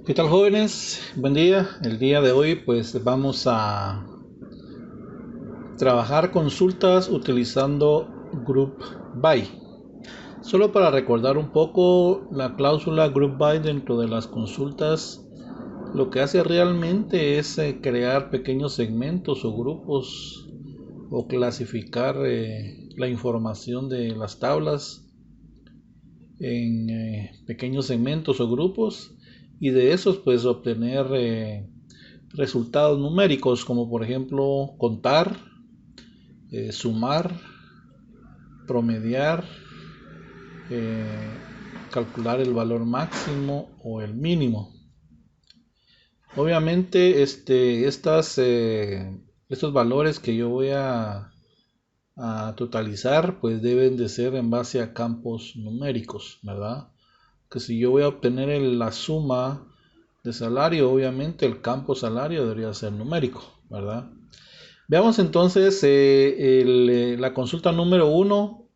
¿Qué tal, jóvenes? Buen día. El día de hoy pues vamos a trabajar consultas utilizando Group By. Solo para recordar un poco la cláusula Group By dentro de las consultas, lo que hace realmente es crear pequeños segmentos o grupos o clasificar la información de las tablas en pequeños segmentos o grupos y de esos pues obtener resultados numéricos como por ejemplo contar, sumar, promediar, eh, calcular el valor máximo o el mínimo. Obviamente estos valores que yo voy a totalizar pues deben de ser en base a campos numéricos, ¿verdad? Que si yo voy a obtener la suma de salario, obviamente el campo salario debería ser numérico, ¿verdad? Veamos entonces la consulta número 1.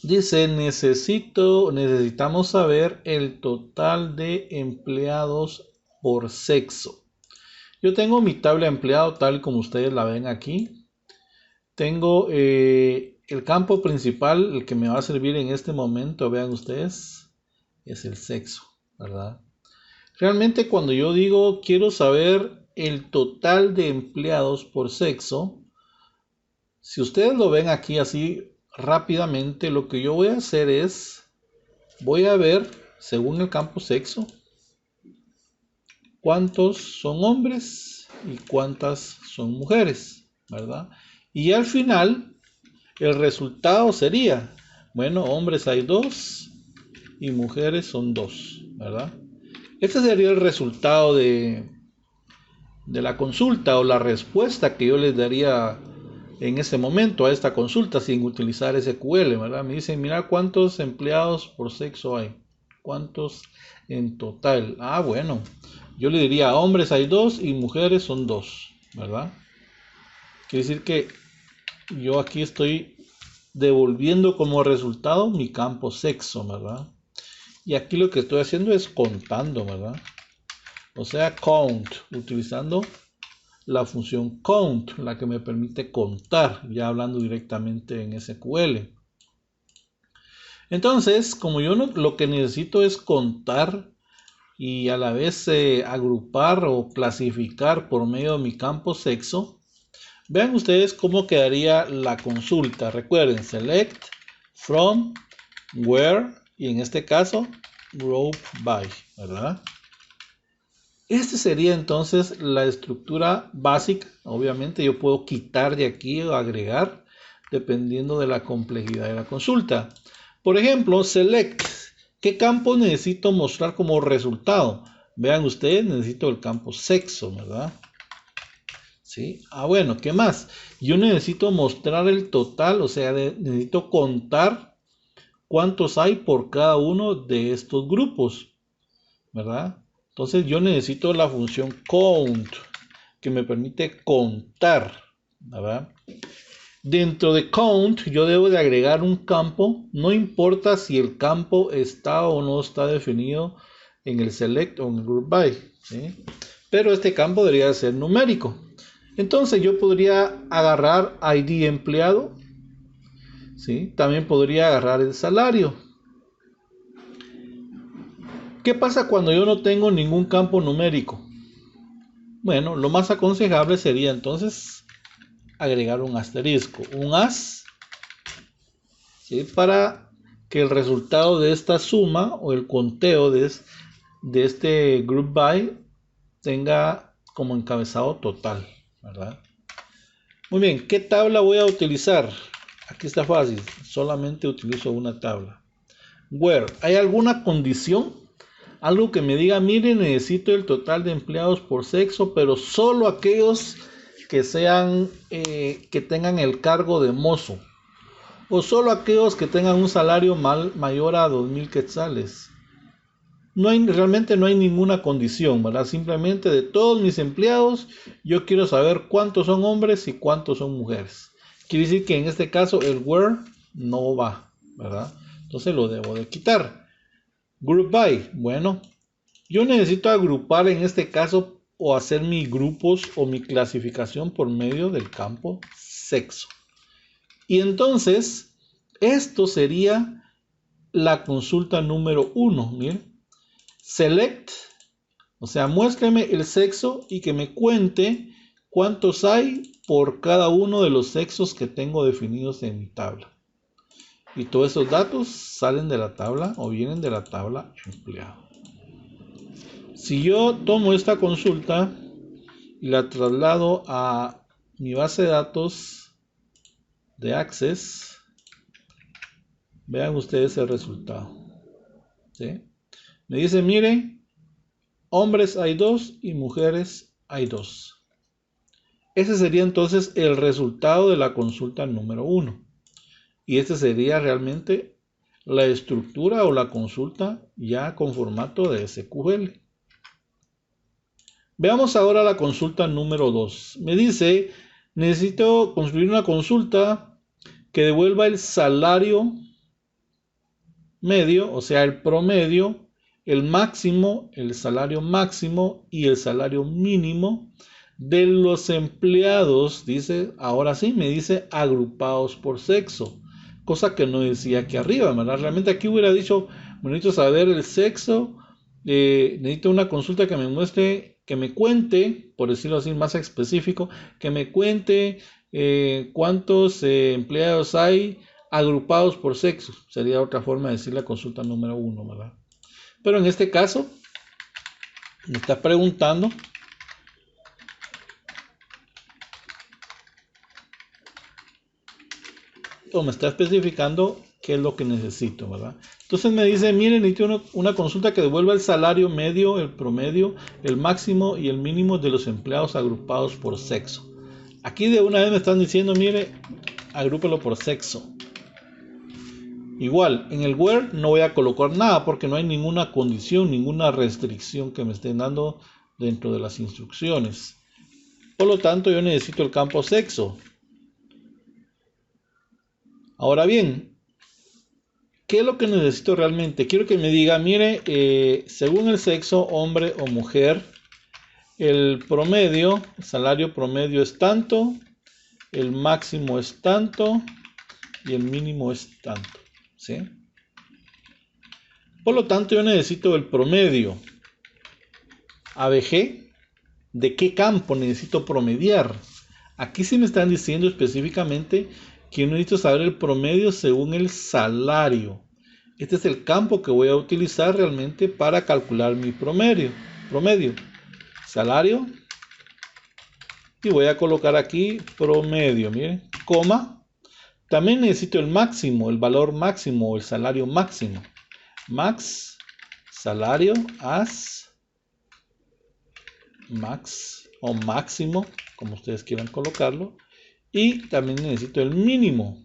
Dice, necesitamos saber el total de empleados por sexo. Yo tengo mi tabla de empleado tal como ustedes la ven aquí. Tengo el campo principal, el que me va a servir en este momento, vean ustedes, es el sexo, ¿verdad? Realmente cuando yo digo quiero saber el total de empleados por sexo, si ustedes lo ven aquí así rápidamente, lo que yo voy a hacer es, voy a ver, según el campo sexo, cuántos son hombres y cuántas son mujeres, ¿verdad? Y al final, el resultado sería, bueno, hombres hay 2 y mujeres son 2, ¿verdad? Este sería el resultado de la consulta o la respuesta que yo les daría en ese momento a esta consulta sin utilizar SQL, ¿verdad? Me dicen, mira cuántos empleados por sexo hay, cuántos en total. Ah, bueno, yo le diría hombres hay 2 y mujeres son 2, ¿verdad? Quiere decir que yo aquí estoy devolviendo como resultado mi campo sexo, ¿verdad? Y aquí lo que estoy haciendo es contando, ¿verdad? O sea, count, utilizando la función count, la que me permite contar, ya hablando directamente en SQL. Entonces, como yo lo que necesito es contar y a la vez agrupar o clasificar por medio de mi campo sexo, vean ustedes cómo quedaría la consulta. Recuerden, select, from, where y en este caso, group by, ¿verdad? Este sería entonces la estructura básica. Obviamente yo puedo quitar de aquí o agregar dependiendo de la complejidad de la consulta. Por ejemplo, select. ¿Qué campo necesito mostrar como resultado? Vean ustedes, necesito el campo sexo, ¿verdad? ¿Sí? Ah, bueno, ¿qué más? Yo necesito mostrar el total, o sea, necesito contar cuántos hay por cada uno de estos grupos, ¿verdad? Entonces yo necesito la función count que me permite contar, ¿verdad? Dentro de count yo debo de agregar un campo, no importa si el campo está o no está definido en el select o en el group by, ¿sí? Pero este campo debería ser numérico. Entonces yo podría agarrar ID empleado, ¿sí? También podría agarrar el salario. ¿Qué pasa cuando yo no tengo ningún campo numérico? Bueno, lo más aconsejable sería entonces agregar un asterisco, un as, ¿sí? Para que el resultado de esta suma o el conteo de este group by tenga como encabezado total, ¿verdad? Muy bien, ¿qué tabla voy a utilizar? Aquí está fácil, solamente utilizo una tabla. Where, ¿hay alguna condición? Algo que me diga, mire, necesito el total de empleados por sexo, pero solo aquellos que sean, que tengan el cargo de mozo. O solo aquellos que tengan un salario mayor a 2,000 quetzales. Realmente no hay ninguna condición, ¿verdad? Simplemente de todos mis empleados, yo quiero saber cuántos son hombres y cuántos son mujeres. Quiere decir que en este caso el where no va, ¿verdad? Entonces lo debo de quitar. Group by. Bueno, yo necesito agrupar en este caso o hacer mis grupos o mi clasificación por medio del campo sexo. Y entonces, esto sería la consulta número 1. Miren, select, o sea, muéstrame el sexo y que me cuente cuántos hay por cada uno de los sexos que tengo definidos en mi tabla. Y todos esos datos salen de la tabla o vienen de la tabla empleado. Si yo tomo esta consulta y la traslado a mi base de datos de Access, vean ustedes el resultado. ¿Sí? Me dice, miren, hombres hay 2 y mujeres hay 2. Ese sería entonces el resultado de la consulta número 1. Y este sería realmente la estructura o la consulta ya con formato de SQL. Veamos ahora la consulta número 2. Me dice, necesito construir una consulta que devuelva el salario medio, o sea, el promedio, el máximo, el salario máximo y el salario mínimo de los empleados, dice, ahora sí, me dice agrupados por sexo, cosa que no decía aquí arriba, ¿verdad? Realmente aquí hubiera dicho, necesito saber el sexo, necesito una consulta que me muestre, que me cuente, por decirlo así más específico, que me cuente cuántos empleados hay agrupados por sexo. Sería otra forma de decir la consulta número 1, ¿verdad? Pero en este caso, me está preguntando o me está especificando qué es lo que necesito, ¿verdad? Entonces me dice, miren, necesito una consulta que devuelva el salario medio, el promedio, el máximo y el mínimo de los empleados agrupados por sexo. Aquí de una vez me están diciendo, mire, agrúpelo por sexo. Igual, en el where no voy a colocar nada porque no hay ninguna condición, ninguna restricción que me estén dando dentro de las instrucciones. Por lo tanto, yo necesito el campo sexo. Ahora bien, ¿qué es lo que necesito realmente? Quiero que me diga, mire, según el sexo, hombre o mujer, el promedio, el salario promedio es tanto, el máximo es tanto y el mínimo es tanto, ¿sí? Por lo tanto, yo necesito el promedio. ABG, ¿de qué campo necesito promediar? Aquí sí me están diciendo específicamente que yo necesito saber el promedio según el salario. Este es el campo que voy a utilizar realmente para calcular mi promedio. Salario. Y voy a colocar aquí promedio, miren, coma. También necesito el máximo, el valor máximo o el salario máximo. Max, salario, as, max o máximo, como ustedes quieran colocarlo. Y también necesito el mínimo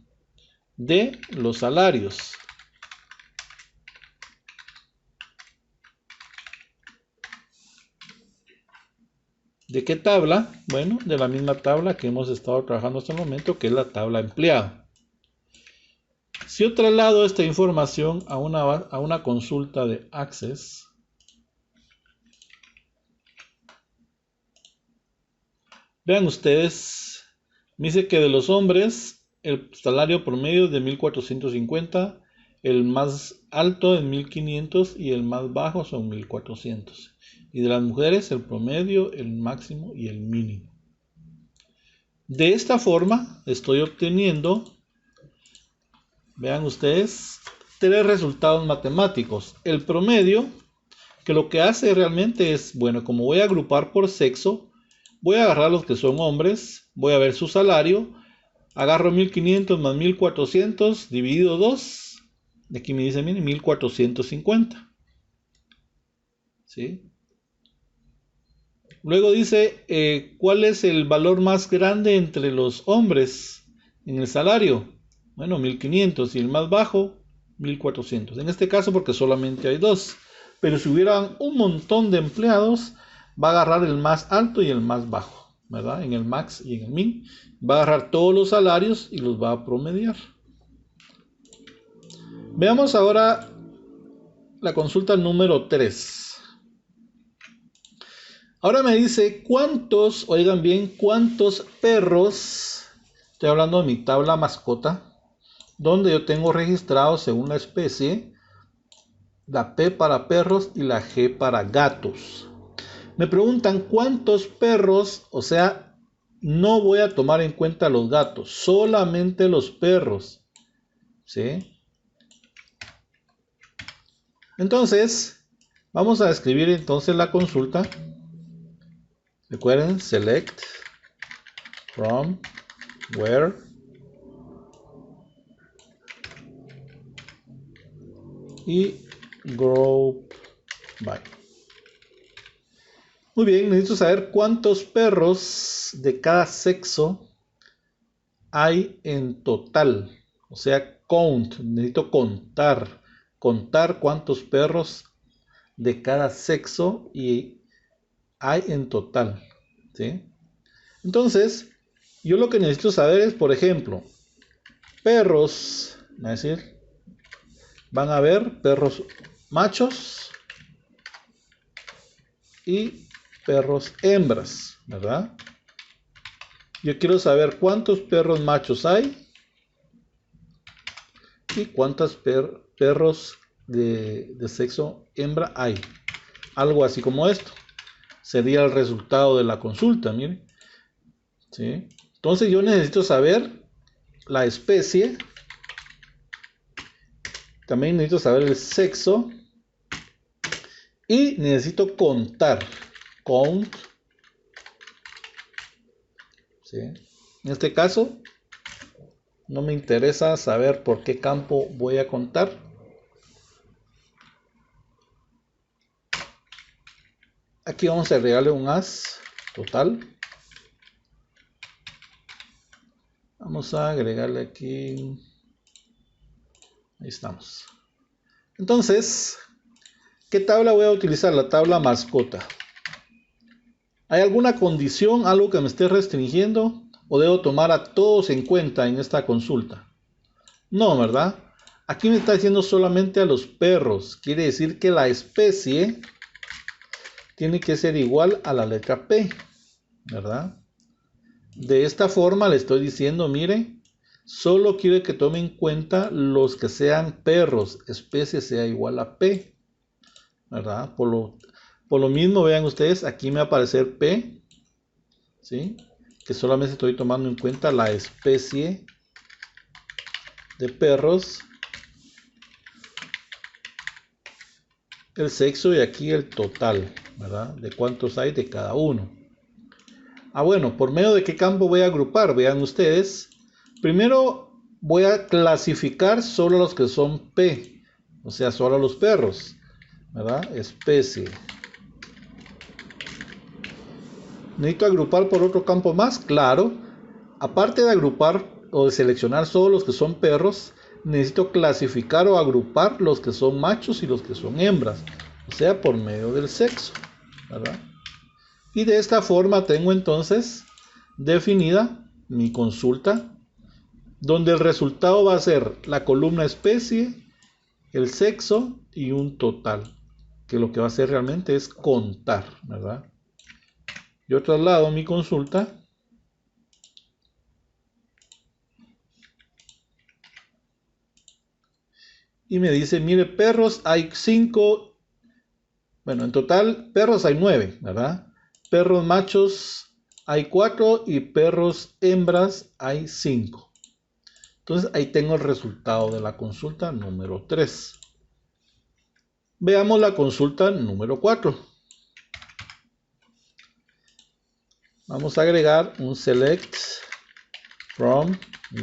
de los salarios. ¿De qué tabla? Bueno, de la misma tabla que hemos estado trabajando hasta el momento, que es la tabla empleado. Si yo traslado esta información a una consulta de Access, vean ustedes, me dice que de los hombres el salario promedio es de 1.450, el más alto es 1.500 y el más bajo son 1.400. Y de las mujeres el promedio, el máximo y el mínimo. De esta forma estoy obteniendo, vean ustedes, 3 resultados matemáticos. El promedio, que lo que hace realmente es, bueno, como voy a agrupar por sexo, voy a agarrar los que son hombres, voy a ver su salario, agarro 1.500 más 1.400 dividido 2, aquí me dice, miren, 1.450. ¿Sí? Luego dice, ¿cuál es el valor más grande entre los hombres en el salario? Bueno, 1.500 y el más bajo, 1.400. En este caso porque solamente hay 2. Pero si hubieran un montón de empleados, va a agarrar el más alto y el más bajo, ¿verdad? En el max y en el min. Va a agarrar todos los salarios y los va a promediar. Veamos ahora la consulta número 3. Ahora me dice cuántos, oigan bien, cuántos perros, estoy hablando de mi tabla mascota, donde yo tengo registrados según la especie, la P para perros y la G para gatos. Me preguntan cuántos perros, o sea, no voy a tomar en cuenta los gatos, solamente los perros, ¿sí? Entonces, vamos a escribir entonces la consulta. Recuerden, select from where y group by. Muy bien, necesito saber cuántos perros de cada sexo hay en total. O sea, count, necesito contar cuántos perros de cada sexo y hay en total, ¿sí? Entonces, yo lo que necesito saber es, por ejemplo, perros, es decir, van a haber perros machos y perros hembras, ¿verdad? Yo quiero saber cuántos perros machos hay y cuántos perros de sexo hembra hay. Algo así como esto. Sería el resultado de la consulta, miren. ¿Sí? Entonces yo necesito saber la especie. También necesito saber el sexo. Y necesito contar. Count. ¿Sí? En este caso, no me interesa saber por qué campo voy a contar. Aquí vamos a agregarle un as total. Vamos a agregarle aquí. Ahí estamos. Entonces, ¿qué tabla voy a utilizar? La tabla mascota. ¿Hay alguna condición, algo que me esté restringiendo? ¿O debo tomar a todos en cuenta en esta consulta? No, ¿verdad? Aquí me está diciendo solamente a los perros. Quiere decir que la especie tiene que ser igual a la letra P, ¿verdad? De esta forma le estoy diciendo, mire, solo quiero que tome en cuenta los que sean perros, especie sea igual a P, ¿verdad? Por lo mismo, vean ustedes, aquí me va a aparecer P, ¿sí? Que solamente estoy tomando en cuenta la especie de perros, el sexo y aquí el total, ¿verdad? De cuántos hay de cada uno. Bueno, ¿por medio de qué campo voy a agrupar? Vean ustedes. Primero voy a clasificar solo los que son P, o sea, solo los perros, ¿verdad? Especie. ¿Necesito agrupar por otro campo más? Claro. Aparte de agrupar o de seleccionar solo los que son perros, necesito clasificar o agrupar los que son machos y los que son hembras, o sea, por medio del sexo, ¿verdad? Y de esta forma tengo entonces definida mi consulta, donde el resultado va a ser la columna especie, el sexo y un total, que lo que va a hacer realmente es contar, ¿verdad? Yo traslado mi consulta y me dice, mire, perros hay 5, bueno, en total perros hay 9, ¿verdad? Perros machos hay 4 y perros hembras hay 5. Entonces ahí tengo el resultado de la consulta número 3. Veamos la consulta número 4. Vamos a agregar un select from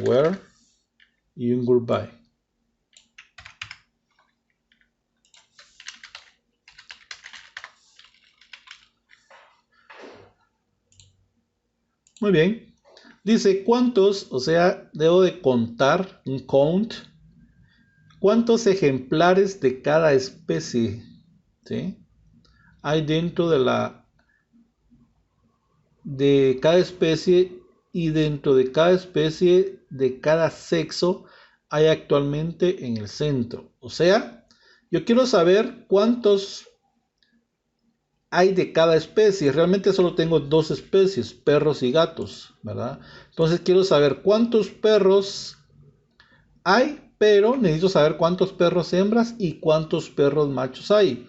where y un group by. Muy bien. Dice cuántos, o sea, debo de contar, un count, cuántos ejemplares de cada especie, ¿sí? Hay dentro de cada especie, y dentro de cada especie de cada sexo hay actualmente en el centro. O sea, Yo quiero saber cuántos hay de cada especie. Realmente solo tengo dos especies, perros y gatos, ¿verdad? Entonces quiero saber cuántos perros hay, pero necesito saber cuántos perros hembras y cuántos perros machos hay.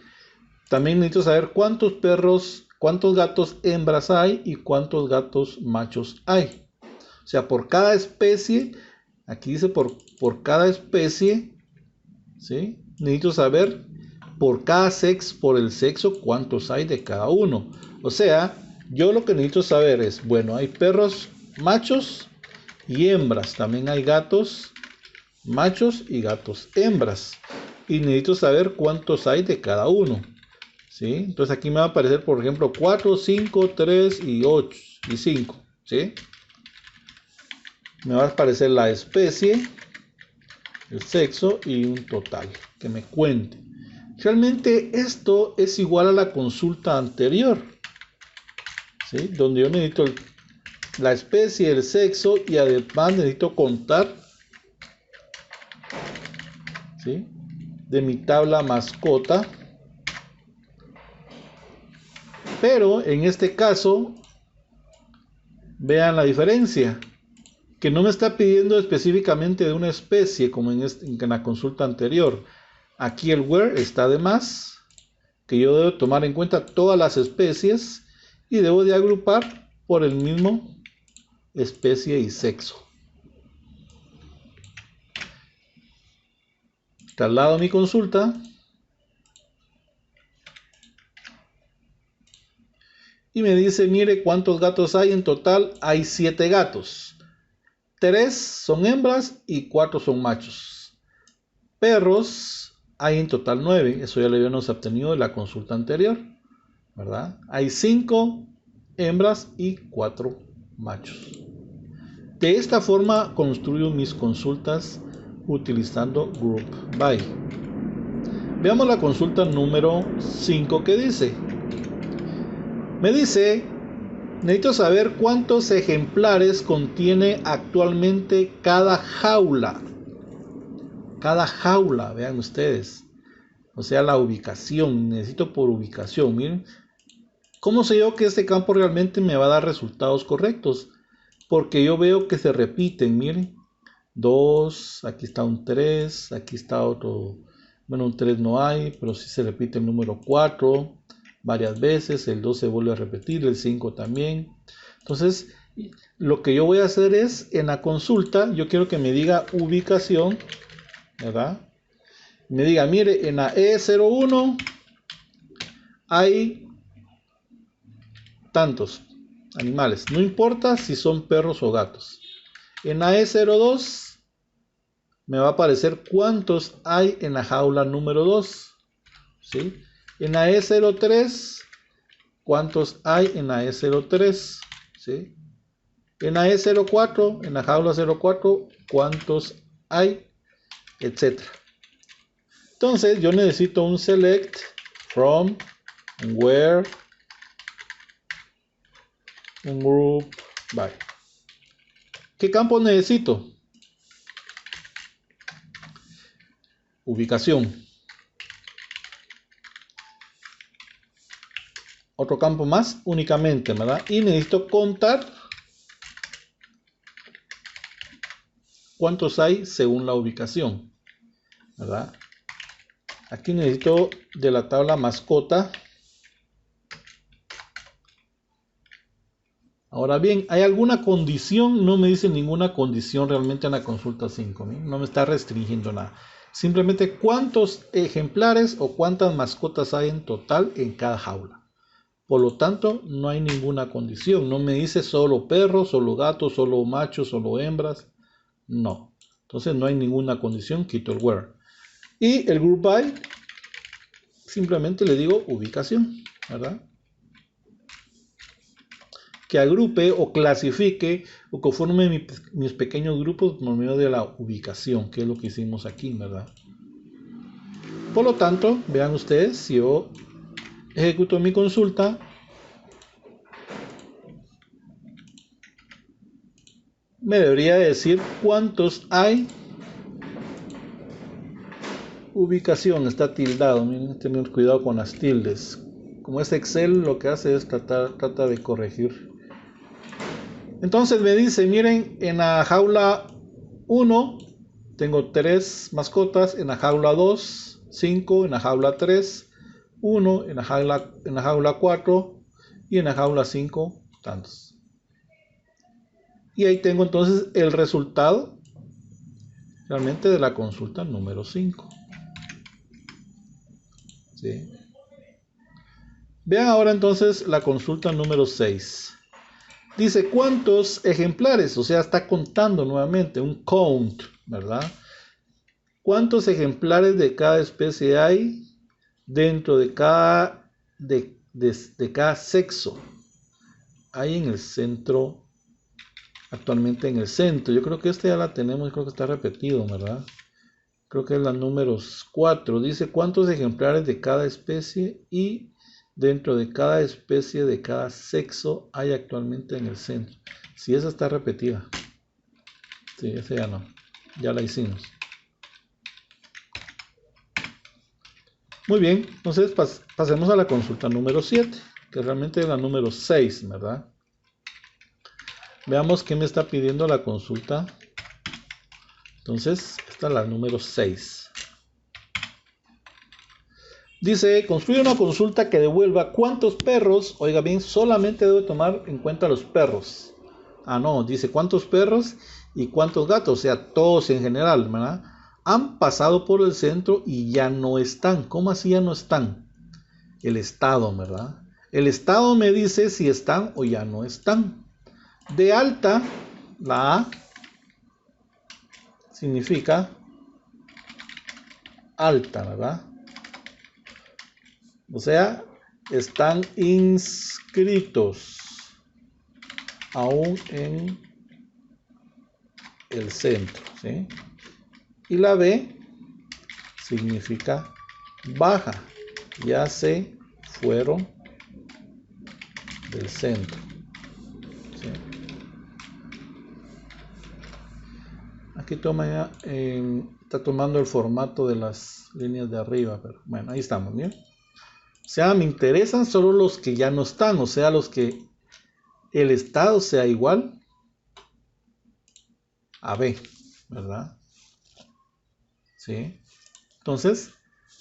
También necesito saber cuántos gatos hembras hay y cuántos gatos machos hay. O sea, por cada especie, aquí dice por cada especie, ¿sí? Necesito saber por el sexo, cuántos hay de cada uno. O sea, yo lo que necesito saber es, bueno, hay perros machos y hembras. También hay gatos machos y gatos hembras. Y necesito saber cuántos hay de cada uno. ¿Sí? Entonces aquí me va a aparecer, por ejemplo, 4, 5, 3 y 8 y 5. ¿Sí? Me va a aparecer la especie, el sexo y un total que me cuente. Realmente esto es igual a la consulta anterior, ¿sí? Donde yo necesito la especie, el sexo y además necesito contar, ¿sí? De mi tabla mascota. Pero en este caso, vean la diferencia, que no me está pidiendo específicamente de una especie como en la consulta anterior. Aquí el where está de más, que yo debo tomar en cuenta todas las especies y debo de agrupar por el mismo especie y sexo. Traslado mi consulta y me dice, mire cuántos gatos hay en total. Hay 7 gatos. 3 son hembras y 4 son machos. Perros hay en total 9. Eso ya lo habíamos obtenido de la consulta anterior, ¿verdad? Hay 5 hembras y 4 machos. De esta forma construyo mis consultas utilizando Group By. Veamos la consulta número 5 que dice. Me dice, necesito saber cuántos ejemplares contiene actualmente cada jaula. Cada jaula, vean ustedes. O sea, la ubicación. Necesito por ubicación. Miren. ¿Cómo sé yo que este campo realmente me va a dar resultados correctos? Porque yo veo que se repiten. Miren. 2, aquí está un 3, aquí está otro. Bueno, un 3 no hay, pero sí se repite el número 4 varias veces. El 2 se vuelve a repetir, el 5 también. Entonces, lo que yo voy a hacer es, en la consulta, yo quiero que me diga ubicación, ¿verdad? Me diga, mire, en la E01 hay tantos animales. No importa si son perros o gatos. En la E02 me va a aparecer cuántos hay en la jaula número 2. ¿Sí? En la E03, cuántos hay en la E03. ¿Sí? En la E04, en la jaula 04, cuántos hay, etcétera. Entonces yo necesito un select from, where, un group by. ¿Qué campo necesito? Ubicación. Otro campo más únicamente, ¿verdad? Y necesito contar cuántos hay según la ubicación, ¿verdad? Aquí necesito de la tabla mascota. Ahora bien, ¿hay alguna condición? No me dice ninguna condición realmente en la consulta 5, ¿no? No me está restringiendo nada. Simplemente cuántos ejemplares o cuántas mascotas hay en total en cada jaula. Por lo tanto, no hay ninguna condición. No me dice solo perros, solo gatos, solo machos, solo hembras. No. Entonces no hay ninguna condición, quito el where. Y el group by, simplemente le digo ubicación, ¿verdad? Que agrupe o clasifique o conforme mis pequeños grupos por medio de la ubicación, que es lo que hicimos aquí, ¿verdad? Por lo tanto, vean ustedes, si yo ejecuto mi consulta, me debería decir cuántos hay ubicación está tildado. Miren, tener cuidado con las tildes. Como es Excel, lo que hace es trata de corregir. Entonces me dice, miren, en la jaula 1 tengo 3 mascotas, en la jaula 2, 5, en la jaula 3, 1, en la jaula 4 y en la jaula 5, tantos. Y ahí tengo entonces el resultado realmente de la consulta número 5. ¿Sí? Vean ahora entonces la consulta número 6. Dice cuántos ejemplares, o sea, está contando nuevamente, un count, ¿verdad? ¿Cuántos ejemplares de cada especie hay dentro de cada, de cada sexo? Hay en el centro, actualmente en el centro. Yo creo que esta ya la tenemos, creo que está repetido, ¿verdad? Creo que es la número 4. Dice cuántos ejemplares de cada especie y dentro de cada especie de cada sexo hay actualmente en el centro. Si esa está repetida. Sí, esa ya no. Ya la hicimos. Muy bien, entonces pasemos a la consulta número 7, que realmente es la número 6, ¿verdad? Veamos qué me está pidiendo la consulta. Entonces, esta es la número 6. Dice, construye una consulta que devuelva cuántos perros, oiga bien, solamente debe tomar en cuenta los perros. Ah, no, dice cuántos perros y cuántos gatos, o sea, todos en general, ¿verdad? Han pasado por el centro y ya no están. ¿Cómo así ya no están? El estado, ¿verdad? El estado me dice si están o ya no están. De alta, la A significa alta, ¿verdad? O sea, están inscritos aún en el centro, ¿sí? Y la B significa baja, ya se fueron del centro, ¿sí? Aquí está tomando el formato de las líneas de arriba, pero bueno, ahí estamos, ¿bien? O sea, me interesan solo los que ya no están, o sea, los que el estado sea igual a B, ¿verdad? ¿Sí? Entonces,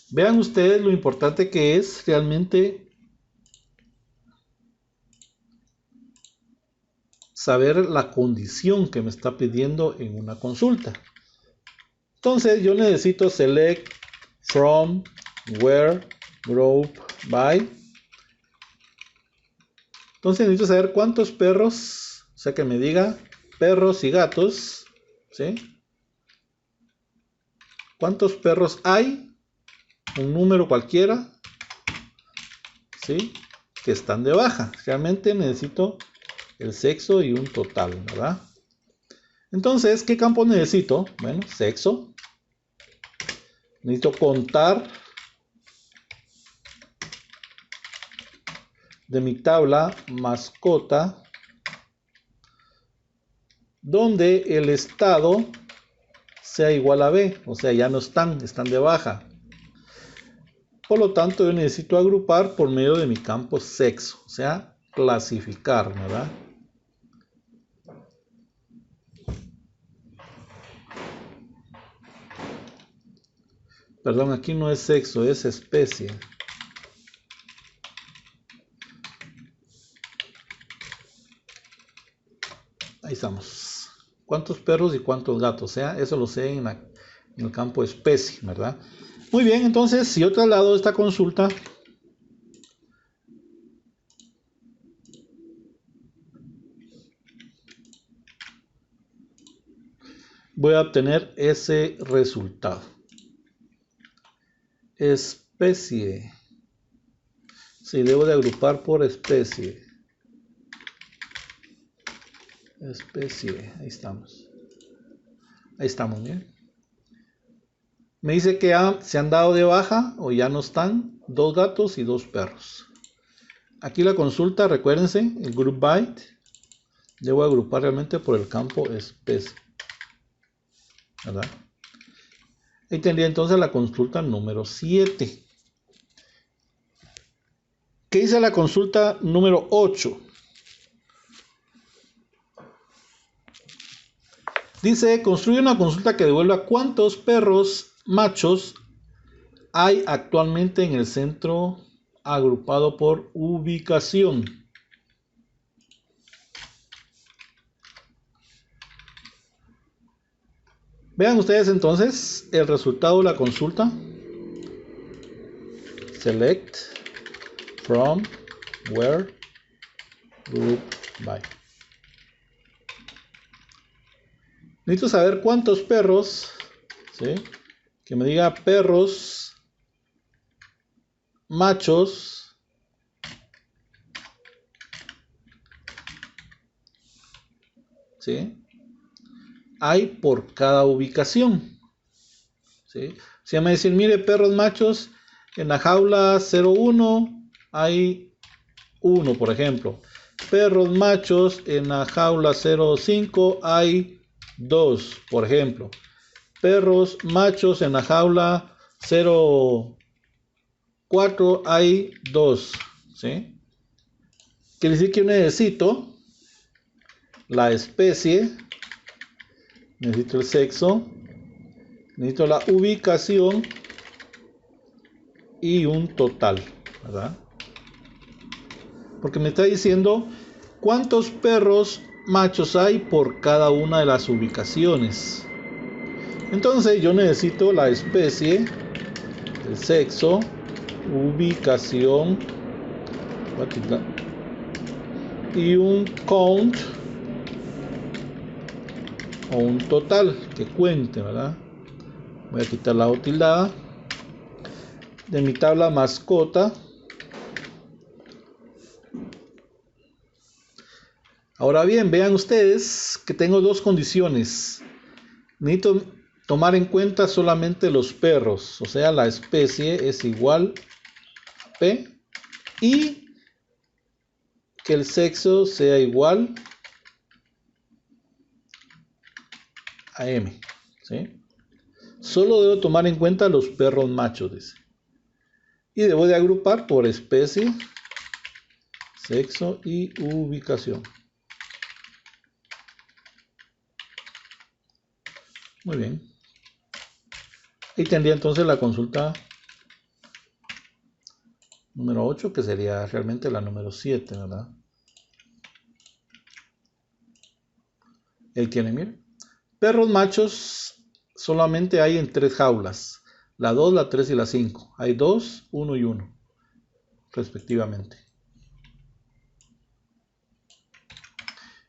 vean ustedes lo importante que es realmente saber la condición que me está pidiendo en una consulta. Entonces, yo necesito select from, where, group, by. Entonces necesito saber cuántos perros, o sea que me diga perros y gatos, ¿sí? ¿Cuántos perros hay? Un número cualquiera, ¿sí? Que están de baja. Realmente necesito el sexo y un total, ¿verdad? Entonces, ¿qué campo necesito? Bueno, sexo. Necesito contar de mi tabla mascota, donde el estado sea igual a B, o sea, ya no están de baja. Por lo tanto, yo necesito agrupar por medio de mi campo sexo, o sea, clasificar, ¿verdad? Perdón, aquí no es sexo, es especie. Ahí estamos. ¿Cuántos perros y cuántos gatos? O sea, eso lo sé en el campo especie, ¿verdad? Muy bien, entonces, si yo traslado esta consulta voy a obtener ese resultado. Especie. Sí, debo de agrupar por especie. Especie, ahí estamos. Ahí estamos, bien. Me dice que se han dado de baja o ya no están 2 gatos y 2 perros. Aquí la consulta, recuérdense, el group by. Debo agrupar realmente por el campo especie, ¿verdad? Ahí tendría entonces la consulta número 7. ¿Qué dice la consulta número 8? Dice, construye una consulta que devuelva cuántos perros machos hay actualmente en el centro agrupado por ubicación. Vean ustedes entonces el resultado de la consulta. Select from where group by. Necesito saber cuántos perros, ¿sí? Que me diga perros machos ¿sí? Hay por cada ubicación, ¿sí? Si me dicen, mire, perros machos en la jaula 01 hay 1, por ejemplo. Perros machos en la jaula 05 hay 2, por ejemplo. Perros machos en la jaula 04 hay 2, ¿sí? Quiere decir que yo necesito la especie, necesito el sexo, necesito la ubicación y un total, ¿verdad? Porque me está diciendo cuántos perros machos hay por cada una de las ubicaciones. Entonces yo necesito la especie, el sexo, ubicación y un count o un total que cuente, ¿verdad? Voy a quitar la tildada de mi tabla mascota. Ahora bien, vean ustedes que tengo dos condiciones. Necesito tomar en cuenta solamente los perros, o sea, la especie es igual a P y que el sexo sea igual a M, ¿sí? Solo debo tomar en cuenta los perros machos, dice. Y debo de agrupar por especie, sexo y ubicación. Muy bien. Y tendría entonces la consulta número 8, que sería realmente la número 7, ¿verdad? Él tiene, miren. Perros machos solamente hay en 3 jaulas. La 2, la 3 y la 5. Hay 2, 1 y 1, respectivamente.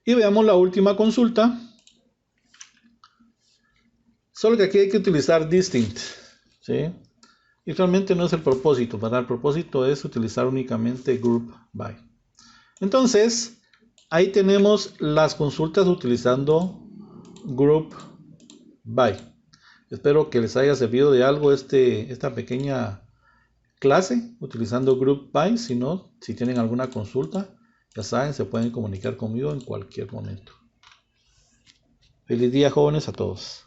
Y veamos la última consulta. Solo que aquí hay que utilizar distinct, ¿sí? Y realmente no es el propósito, ¿verdad? El propósito es utilizar únicamente group by. Entonces, ahí tenemos las consultas utilizando group by. Espero que les haya servido de algo esta pequeña clase utilizando group by. Si no, si tienen alguna consulta, ya saben, se pueden comunicar conmigo en cualquier momento. Feliz día, jóvenes, a todos.